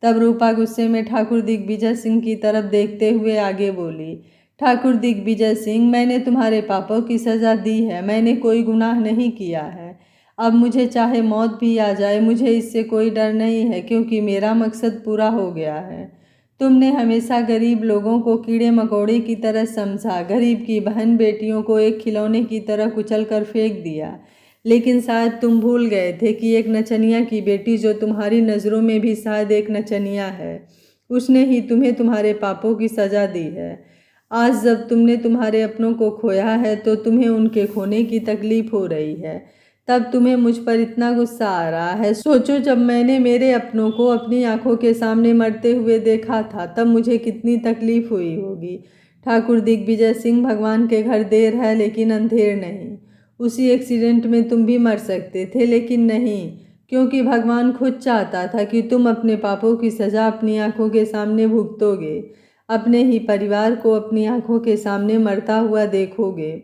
तब रूपा गुस्से में ठाकुर दिग्विजय सिंह की तरफ देखते हुए आगे बोली, ठाकुर दिग्विजय सिंह, मैंने तुम्हारे पापों की सज़ा दी है। मैंने कोई गुनाह नहीं किया है। अब मुझे चाहे मौत भी आ जाए, मुझे इससे कोई डर नहीं है, क्योंकि मेरा मकसद पूरा हो गया है। तुमने हमेशा गरीब लोगों को कीड़े मकोड़े की तरह समझा, गरीब की बहन बेटियों को एक खिलौने की तरह कुचल कर फेंक दिया। लेकिन शायद तुम भूल गए थे कि एक नचनिया की बेटी, जो तुम्हारी नज़रों में भी शायद एक नचनिया है, उसने ही तुम्हें तुम्हारे पापों की सज़ा दी है। आज जब तुमने तुम्हारे अपनों को खोया है तो तुम्हें उनके खोने की तकलीफ हो रही है। तब तुम्हें मुझ पर इतना गुस्सा आ रहा है। सोचो, जब मैंने मेरे अपनों को अपनी आंखों के सामने मरते हुए देखा था, तब मुझे कितनी तकलीफ हुई होगी। ठाकुर दिग्विजय सिंह, भगवान के घर देर है लेकिन अंधेर नहीं। उसी एक्सीडेंट में तुम भी मर सकते थे, लेकिन नहीं, क्योंकि भगवान खुद चाहता था कि तुम अपने पापों की सज़ा अपनी आंखों के सामने भुगतोगे, अपने ही परिवार को अपनी आंखों के सामने मरता हुआ देखोगे।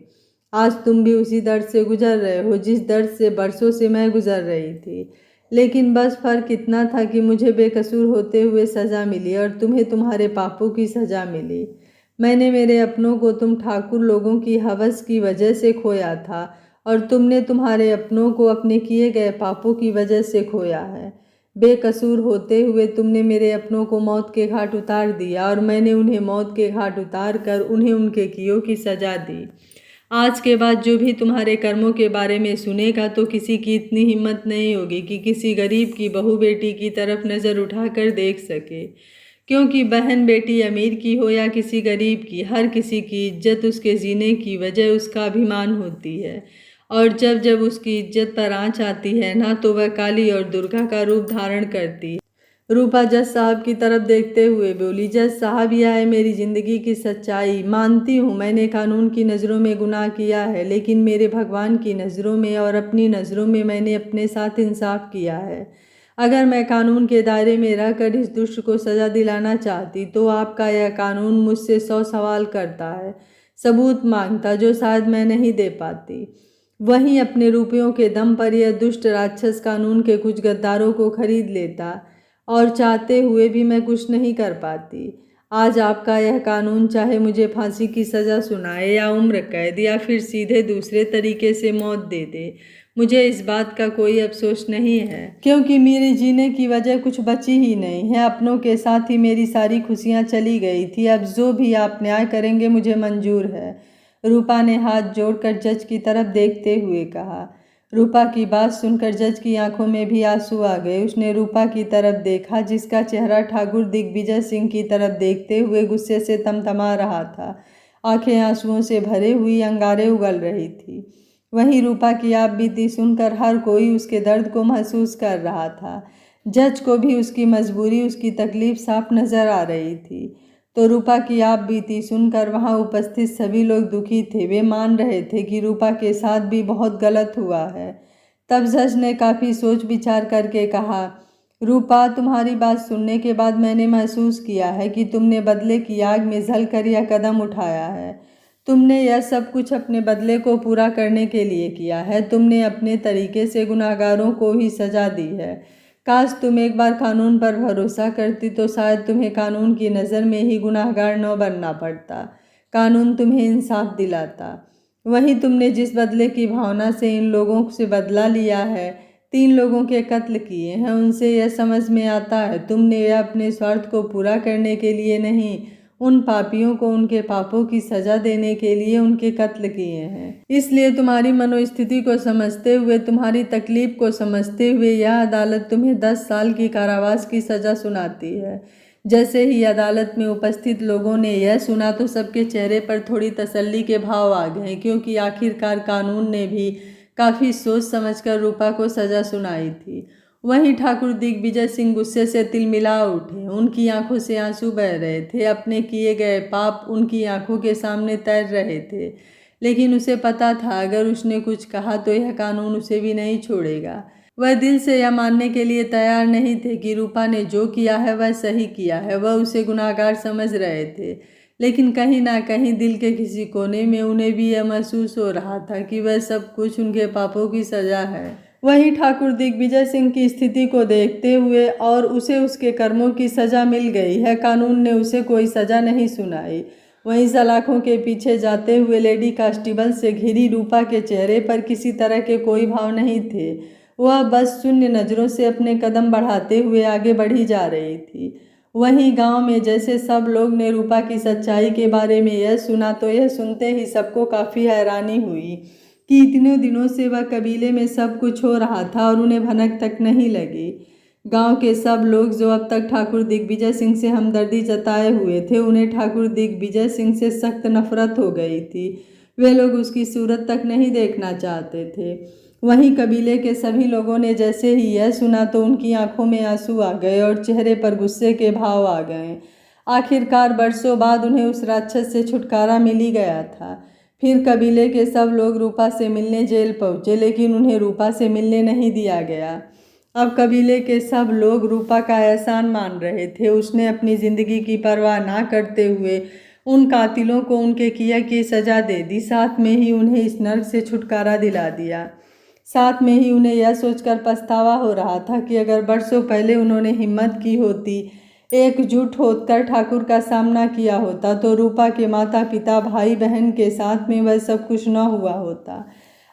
आज तुम भी उसी दर्द से गुजर रहे हो जिस दर्द से बरसों से मैं गुजर रही थी। लेकिन बस फर्क इतना था कि मुझे बेकसूर होते हुए सज़ा मिली और तुम्हें तुम्हारे पापों की सज़ा मिली। मैंने मेरे अपनों को तुम ठाकुर लोगों की हवस की वजह से खोया था, और तुमने तुम्हारे अपनों को अपने किए गए पापों की वजह से खोया है। बेकसूर होते हुए तुमने मेरे अपनों को मौत के घाट उतार दिया, और मैंने उन्हें मौत के घाट उतार कर उन्हें उनके कियों की सज़ा दी। आज के बाद जो भी तुम्हारे कर्मों के बारे में सुनेगा तो किसी की इतनी हिम्मत नहीं होगी कि किसी गरीब की बहू बेटी की तरफ नज़र उठाकर देख सके, क्योंकि बहन बेटी अमीर की हो या किसी गरीब की, हर किसी की इज्जत उसके जीने की वजह उसका अभिमान होती है। और जब जब उसकी इज्जत पर आँच आती है ना, तो वह काली और दुर्गा का रूप धारण करती है। रूपा जज साहब की तरफ देखते हुए बोली, जज साहब यह है मेरी ज़िंदगी की सच्चाई। मानती हूँ मैंने कानून की नज़रों में गुनाह किया है, लेकिन मेरे भगवान की नज़रों में और अपनी नज़रों में मैंने अपने साथ इंसाफ किया है। अगर मैं कानून के दायरे में रहकर इस दुष्ट को सज़ा दिलाना चाहती तो आपका यह कानून मुझसे 100 सवाल करता है, सबूत मांगता, जो शायद मैं नहीं दे पाती। वहीं अपने रुपयों के दम पर यह दुष्ट राक्षस कानून के कुछ गद्दारों को खरीद लेता और चाहते हुए भी मैं कुछ नहीं कर पाती। आज आपका यह कानून चाहे मुझे फांसी की सज़ा सुनाए या उम्र कैद या फिर सीधे दूसरे तरीके से मौत दे दे, मुझे इस बात का कोई अफसोस नहीं है, क्योंकि मेरे जीने की वजह कुछ बची ही नहीं है। अपनों के साथ ही मेरी सारी खुशियाँ चली गई थी। अब जो भी आप न्याय करेंगे मुझे मंजूर है। रूपा ने हाथ जोड़कर जज की तरफ देखते हुए कहा। रूपा की बात सुनकर जज की आंखों में भी आंसू आ गए। उसने रूपा की तरफ देखा, जिसका चेहरा ठाकुर दिग्विजय सिंह की तरफ देखते हुए गुस्से से तमतमा रहा था। आंखें आंसुओं से भरे हुई अंगारे उगल रही थी। वहीं रूपा की आप बीती सुनकर हर कोई उसके दर्द को महसूस कर रहा था। जज को भी उसकी मजबूरी, उसकी तकलीफ साफ नजर आ रही थी। तो रूपा की आप बीती सुनकर वहां उपस्थित सभी लोग दुखी थे। वे मान रहे थे कि रूपा के साथ भी बहुत गलत हुआ है। तब जज ने काफ़ी सोच विचार करके कहा, रूपा तुम्हारी बात सुनने के बाद मैंने महसूस किया है कि तुमने बदले की आग में जलकर यह कदम उठाया है। तुमने यह सब कुछ अपने बदले को पूरा करने के लिए किया है। तुमने अपने तरीके से गुनहगारों को ही सजा दी है। काश तुम एक बार कानून पर भरोसा करती तो शायद तुम्हें कानून की नज़र में ही गुनाहगार न बनना पड़ता। कानून तुम्हें इंसाफ दिलाता। वहीं तुमने जिस बदले की भावना से इन लोगों से बदला लिया है, 3 लोगों के कत्ल किए हैं, उनसे यह समझ में आता है तुमने यह अपने स्वार्थ को पूरा करने के लिए नहीं, उन पापियों को उनके पापों की सजा देने के लिए उनके कत्ल किए हैं। इसलिए तुम्हारी मनोस्थिति को समझते हुए, तुम्हारी तकलीफ को समझते हुए यह अदालत तुम्हें 10 साल की कारावास की सजा सुनाती है। जैसे ही अदालत में उपस्थित लोगों ने यह सुना तो सबके चेहरे पर थोड़ी तसल्ली के भाव आ गए, क्योंकि आखिरकार कानून ने भी काफ़ी सोच समझकर रूपा को सजा सुनाई थी। वहीं ठाकुर दिग्विजय सिंह गुस्से से तिलमिला उठे। उनकी आंखों से आंसू बह रहे थे। अपने किए गए पाप उनकी आंखों के सामने तैर रहे थे, लेकिन उसे पता था अगर उसने कुछ कहा तो यह कानून उसे भी नहीं छोड़ेगा। वह दिल से यह मानने के लिए तैयार नहीं थे कि रूपा ने जो किया है वह सही किया है। वह उसे गुनाहगार समझ रहे थे, लेकिन कहीं ना कहीं दिल के किसी कोने में उन्हें भी यह महसूस हो रहा था कि वह सब कुछ उनके पापों की सजा है। वहीं ठाकुर दिग्विजय सिंह की स्थिति को देखते हुए और उसे उसके कर्मों की सजा मिल गई है, कानून ने उसे कोई सजा नहीं सुनाई। वहीं सलाखों के पीछे जाते हुए लेडी कांस्टेबल से घिरी रूपा के चेहरे पर किसी तरह के कोई भाव नहीं थे। वह बस शून्य नज़रों से अपने कदम बढ़ाते हुए आगे बढ़ी जा रही थी। वहीं गांव में जैसे सब लोग ने रूपा की सच्चाई के बारे में यह सुना तो यह सुनते ही सबको काफ़ी हैरानी हुई कि इतने दिनों से वह कबीले में सब कुछ हो रहा था और उन्हें भनक तक नहीं लगी। गांव के सब लोग जो अब तक ठाकुर दिग्विजय सिंह से हमदर्दी जताए हुए थे, उन्हें ठाकुर दिग्विजय सिंह से सख्त नफरत हो गई थी। वे लोग उसकी सूरत तक नहीं देखना चाहते थे। वहीं कबीले के सभी लोगों ने जैसे ही यह सुना तो उनकी आंखों में आंसू आ गए और चेहरे पर गुस्से के भाव आ गए। आखिरकार बरसों बाद उन्हें उस राक्षस से छुटकारा मिल ही गया था। फिर कबीले के सब लोग रूपा से मिलने जेल पहुँचे, लेकिन उन्हें रूपा से मिलने नहीं दिया गया। अब कबीले के सब लोग रूपा का एहसान मान रहे थे। उसने अपनी ज़िंदगी की परवाह ना करते हुए उन कातिलों को उनके किए की सज़ा दे दी, साथ में ही उन्हें इस नर्क से छुटकारा दिला दिया। साथ में ही उन्हें यह सोचकर पछतावा हो रहा था कि अगर बरसों पहले उन्होंने हिम्मत की होती, एकजुट होकर ठाकुर का सामना किया होता, तो रूपा के माता पिता भाई बहन के साथ में वह सब कुछ न हुआ होता।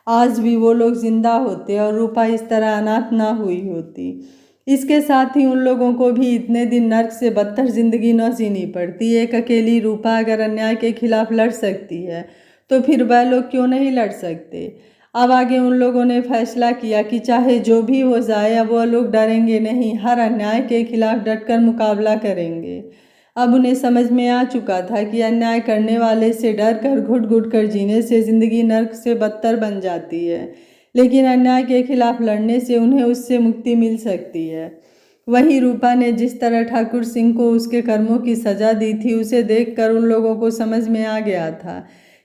आज भी वो लोग जिंदा होते और रूपा इस तरह अनाथ ना हुई होती। इसके साथ ही उन लोगों को भी इतने दिन नर्क से बदतर जिंदगी न जीनी पड़ती। एक अकेली रूपा अगर अन्याय के खिलाफ लड़ सकती है तो फिर वह लोग क्यों नहीं लड़ सकते। अब आगे उन लोगों ने फैसला किया कि चाहे जो भी हो जाए, अब वह लोग डरेंगे नहीं, हर अन्याय के खिलाफ डटकर मुकाबला करेंगे। अब उन्हें समझ में आ चुका था कि अन्याय करने वाले से डर कर घुट घुट कर जीने से जिंदगी नर्क से बदतर बन जाती है, लेकिन अन्याय के खिलाफ लड़ने से उन्हें उससे मुक्ति मिल सकती है। वहीं रूपा ने जिस तरह ठाकुर सिंह को उसके कर्मों की सजा दी थी, उसे देखकर उन लोगों को समझ में आ गया था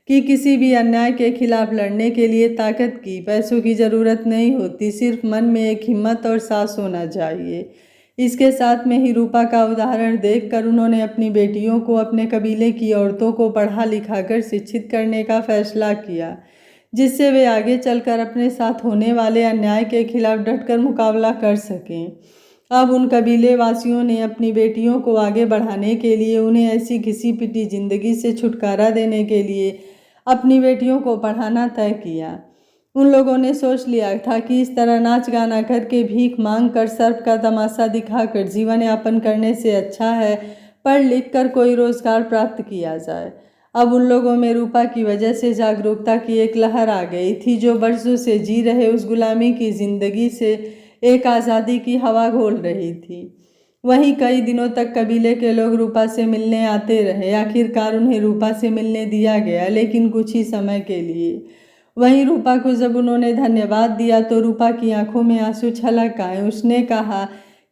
कि किसी भी अन्याय के खिलाफ लड़ने के लिए ताकत की, पैसों की ज़रूरत नहीं होती, सिर्फ मन में एक हिम्मत और साहस होना चाहिए। इसके साथ में ही रूपा का उदाहरण देखकर उन्होंने अपनी बेटियों को, अपने कबीले की औरतों को पढ़ा लिखा कर शिक्षित करने का फैसला किया, जिससे वे आगे चलकर अपने साथ होने वाले अन्याय के खिलाफ डटकर मुकाबला कर सकें। अब उन कबीले वासियों ने अपनी बेटियों को आगे बढ़ाने के लिए, उन्हें ऐसी घिसी पिटी जिंदगी से छुटकारा देने के लिए अपनी बेटियों को पढ़ाना तय किया। उन लोगों ने सोच लिया था कि इस तरह नाच गाना करके, भीख मांग कर, सर्प का तमाशा दिखाकर जीवन यापन करने से अच्छा है पढ़ लिख कर कोई रोजगार प्राप्त किया जाए। अब उन लोगों में रूपा की वजह से जागरूकता की एक लहर आ गई थी, जो बरसों से जी रहे उस गुलामी की जिंदगी से एक आज़ादी की हवा घोल रही थी। वहीं कई दिनों तक कबीले के लोग रूपा से मिलने आते रहे। आखिरकार उन्हें रूपा से मिलने दिया गया, लेकिन कुछ ही समय के लिए। वहीं रूपा को जब उन्होंने धन्यवाद दिया तो रूपा की आंखों में आंसू छलक आए। उसने कहा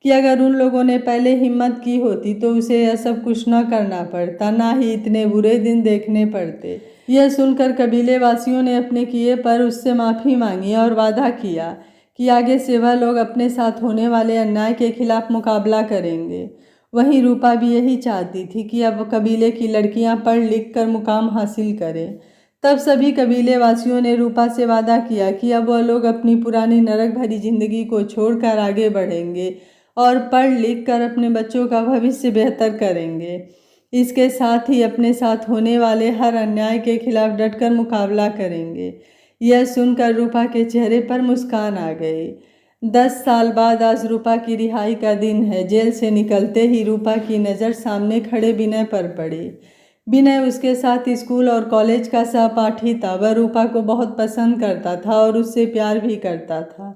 कि अगर उन लोगों ने पहले हिम्मत की होती तो उसे यह सब कुछ न करना पड़ता, ना ही इतने बुरे दिन देखने पड़ते। यह सुनकर कबीले वासियों ने अपने किए पर उससे माफ़ी मांगी और वादा किया कि आगे से वह लोग अपने साथ होने वाले अन्याय के खिलाफ मुकाबला करेंगे। वहीं रूपा भी यही चाहती थी कि अब कबीले की लड़कियां पढ़ लिख कर मुकाम हासिल करें। तब सभी कबीले वासियों ने रूपा से वादा किया कि अब वह लोग अपनी पुरानी नरक भरी जिंदगी को छोड़कर आगे बढ़ेंगे और पढ़ लिख कर अपने बच्चों का भविष्य बेहतर करेंगे। इसके साथ ही अपने साथ होने वाले हर अन्याय के खिलाफ डटकर मुकाबला करेंगे। यह सुनकर रूपा के चेहरे पर मुस्कान आ गई। 10 साल बाद आज रूपा की रिहाई का दिन है। जेल से निकलते ही रूपा की नज़र सामने खड़े विनय पर पड़ी। विनय उसके साथ स्कूल और कॉलेज का सहपाठी था। वह रूपा को बहुत पसंद करता था और उससे प्यार भी करता था।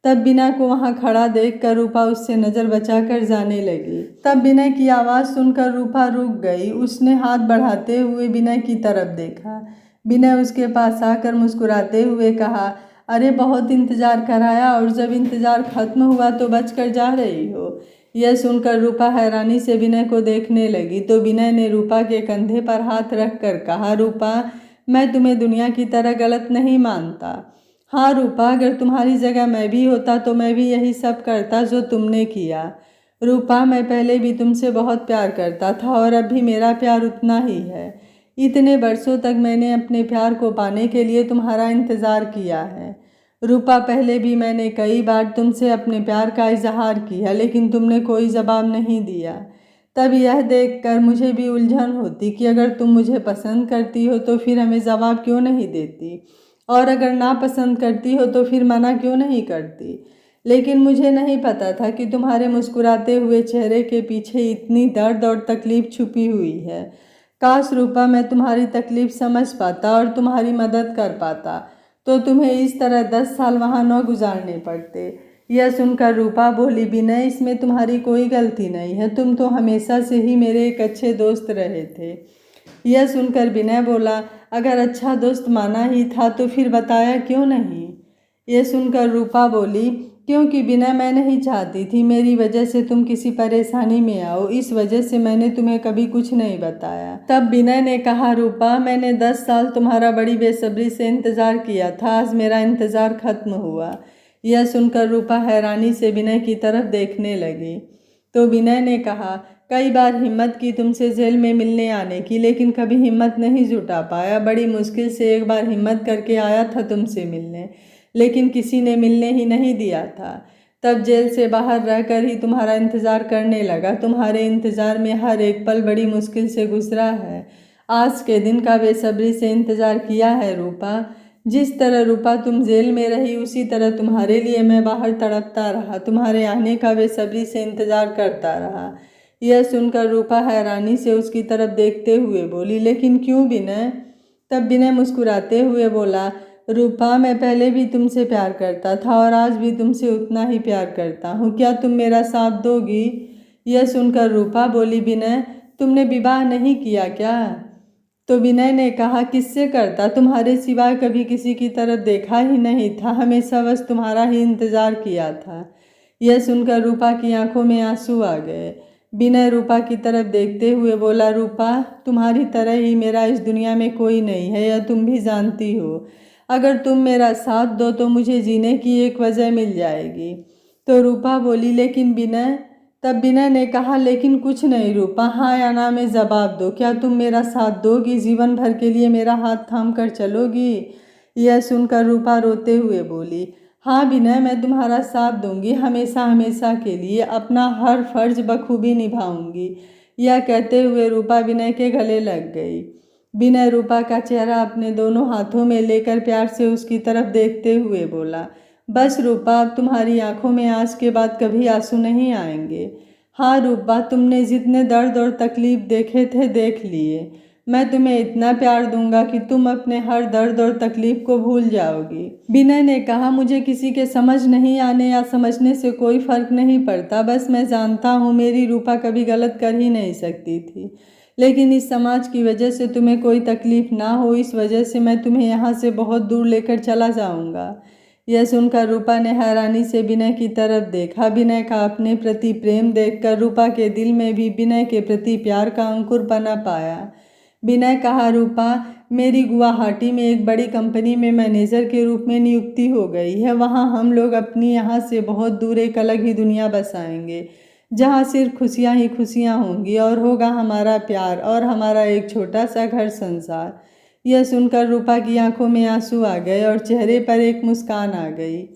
तब विनय को वहां खड़ा देखकर रूपा उससे नज़र बचाकर जाने लगी। तब विनय की आवाज़ सुनकर रूपा रुक गई। उसने हाथ बढ़ाते हुए विनय की तरफ देखा। विनय उसके पास आकर मुस्कुराते हुए कहा, अरे बहुत इंतज़ार कराया और जब इंतज़ार खत्म हुआ तो बचकर जा रही हो। यह सुनकर रूपा हैरानी से विनय को देखने लगी तो विनय ने रूपा के कंधे पर हाथ रखकर कहा, रूपा, मैं तुम्हें दुनिया की तरह गलत नहीं मानता। हाँ रूपा, अगर तुम्हारी जगह मैं भी होता तो मैं भी यही सब करता जो तुमने किया। रूपा, मैं पहले भी तुमसे बहुत प्यार करता था और अब भी मेरा प्यार उतना ही है। इतने बरसों तक मैंने अपने प्यार को पाने के लिए तुम्हारा इंतज़ार किया है। रूपा, पहले भी मैंने कई बार तुमसे अपने प्यार का इजहार किया, लेकिन तुमने कोई जवाब नहीं दिया। तब यह देखकर मुझे भी उलझन होती कि अगर तुम मुझे पसंद करती हो तो फिर हमें जवाब क्यों नहीं देती, और अगर नापसंद करती हो तो फिर मना क्यों नहीं करती। लेकिन मुझे नहीं पता था कि तुम्हारे मुस्कुराते हुए चेहरे के पीछे इतनी दर्द और तकलीफ छुपी हुई है। काश रूपा, मैं तुम्हारी तकलीफ समझ पाता और तुम्हारी मदद कर पाता तो तुम्हें इस तरह 10 साल वहाँ न गुजारने पड़ते। यह सुनकर रूपा बोली, विनय, इसमें तुम्हारी कोई गलती नहीं है। तुम तो हमेशा से ही मेरे एक अच्छे दोस्त रहे थे। यह सुनकर विनय बोला, अगर अच्छा दोस्त माना ही था तो फिर बताया क्यों नहीं। यह सुनकर रूपा बोली, क्योंकि विनय, मैं नहीं चाहती थी मेरी वजह से तुम किसी परेशानी में आओ, इस वजह से मैंने तुम्हें कभी कुछ नहीं बताया। तब विनय ने कहा, रूपा, मैंने 10 साल तुम्हारा बड़ी बेसब्री से इंतज़ार किया था, आज मेरा इंतज़ार खत्म हुआ। यह सुनकर रूपा हैरानी से विनय की तरफ देखने लगी तो विनय ने कहा, कई बार हिम्मत की तुमसे जेल में मिलने आने की, लेकिन कभी हिम्मत नहीं जुटा पाया। बड़ी मुश्किल से एक बार हिम्मत करके आया था तुमसे मिलने, लेकिन किसी ने मिलने ही नहीं दिया था। तब जेल से बाहर रहकर ही तुम्हारा इंतज़ार करने लगा। तुम्हारे इंतज़ार में हर एक पल बड़ी मुश्किल से गुजरा है। आज के दिन का बेसब्री से इंतज़ार किया है रूपा। जिस तरह रूपा तुम जेल में रही, उसी तरह तुम्हारे लिए मैं बाहर तड़पता रहा, तुम्हारे आने का बेसब्री से इंतज़ार करता रहा। यह सुनकर रूपा हैरानी से उसकी तरफ देखते हुए बोली, लेकिन क्यों विनय। तब विनय मुस्कुराते हुए बोला, रूपा, मैं पहले भी तुमसे प्यार करता था और आज भी तुमसे उतना ही प्यार करता हूँ। क्या तुम मेरा साथ दोगी। यह सुनकर रूपा बोली, विनय, तुमने विवाह नहीं किया क्या। तो विनय ने कहा, किससे करता, तुम्हारे सिवाय कभी किसी की तरफ देखा ही नहीं था, हमेशा बस तुम्हारा ही इंतज़ार किया था। यह सुनकर रूपा की आंखों में आंसू आ गए। विनय रूपा की तरफ देखते हुए बोला, रूपा, तुम्हारी तरह ही मेरा इस दुनिया में कोई नहीं है, यह तुम भी जानती हो। अगर तुम मेरा साथ दो तो मुझे जीने की एक वजह मिल जाएगी। तो रूपा बोली, लेकिन विनय। तब विनय ने कहा, लेकिन कुछ नहीं रूपा, हाँ या ना में जवाब दो। क्या तुम मेरा साथ दोगी? जीवन भर के लिए मेरा हाथ थाम कर चलोगी? यह सुनकर रूपा रोते हुए बोली, हाँ विनय, मैं तुम्हारा साथ दूंगी, हमेशा हमेशा के लिए अपना हर फर्ज बखूबी निभाऊंगी। यह कहते हुए रूपा विनय के गले लग गई। विनय रूपा का चेहरा अपने दोनों हाथों में लेकर प्यार से उसकी तरफ देखते हुए बोला, बस रूपा, अब तुम्हारी आंखों में आज के बाद कभी आंसू नहीं आएंगे। हाँ रूपा, तुमने जितने दर्द और तकलीफ देखे थे देख लिए। मैं तुम्हें इतना प्यार दूंगा कि तुम अपने हर दर्द और तकलीफ को भूल जाओगी। विनय ने कहा, मुझे किसी के समझ नहीं आने या समझने से कोई फर्क नहीं पड़ता। बस मैं जानता हूँ मेरी रूपा कभी गलत कर ही नहीं सकती थी, लेकिन इस समाज की वजह से तुम्हें कोई तकलीफ ना हो, इस वजह से मैं तुम्हें यहाँ से बहुत दूर लेकर चला जाऊँगा। यह सुनकर रूपा ने हैरानी से विनय की तरफ देखा। विनय का अपने प्रति प्रेम देखकर रूपा के दिल में भी विनय के प्रति प्यार का अंकुर बना पाया। विनय कहा, रूपा, मेरी गुवाहाटी में एक बड़ी कंपनी में मैनेजर के रूप में नियुक्ति हो गई है। वहाँ हम लोग अपनी यहाँ से बहुत दूर एक अलग ही दुनिया बसाएंगे, जहाँ सिर्फ खुशियाँ ही खुशियाँ होंगी और होगा हमारा प्यार और हमारा एक छोटा सा घर संसार। यह सुनकर रूपा की आंखों में आंसू आ गए और चेहरे पर एक मुस्कान आ गई।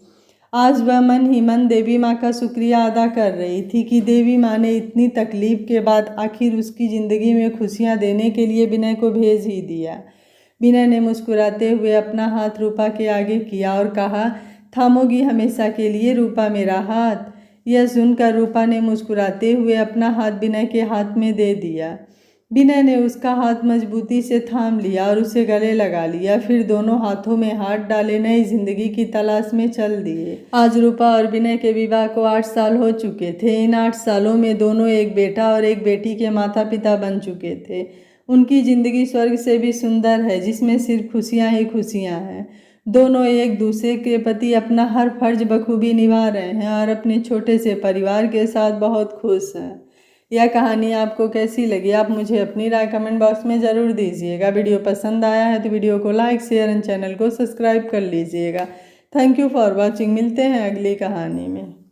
आज वह मन ही मन देवी माँ का शुक्रिया अदा कर रही थी कि देवी माँ ने इतनी तकलीफ के बाद आखिर उसकी ज़िंदगी में खुशियाँ देने के लिए विनय को भेज ही दिया। विनय ने मुस्कुराते हुए अपना हाथ रूपा के आगे किया और कहा, थामोगी हमेशा के लिए रूपा मेरा हाथ? यह सुनकर रूपा ने मुस्कुराते हुए अपना हाथ विनय के हाथ में दे दिया। विनय ने उसका हाथ मजबूती से थाम लिया और उसे गले लगा लिया। फिर दोनों हाथों में हाथ डाले नई जिंदगी की तलाश में चल दिए। आज रूपा और विनय के विवाह को 8 साल हो चुके थे। इन 8 सालों में दोनों एक बेटा और एक बेटी के माता पिता बन चुके थे। उनकी जिंदगी स्वर्ग से भी सुंदर है, जिसमें सिर्फ खुशियाँ ही खुशियाँ हैं। दोनों एक दूसरे के प्रति अपना हर फर्ज बखूबी निभा रहे हैं और अपने छोटे से परिवार के साथ बहुत खुश हैं। यह कहानी आपको कैसी लगी? आप मुझे अपनी राय कमेंट बॉक्स में ज़रूर दीजिएगा। वीडियो पसंद आया है तो वीडियो को लाइक, शेयर एंड चैनल को सब्सक्राइब कर लीजिएगा। Thank you for watching. मिलते हैं अगली कहानी में।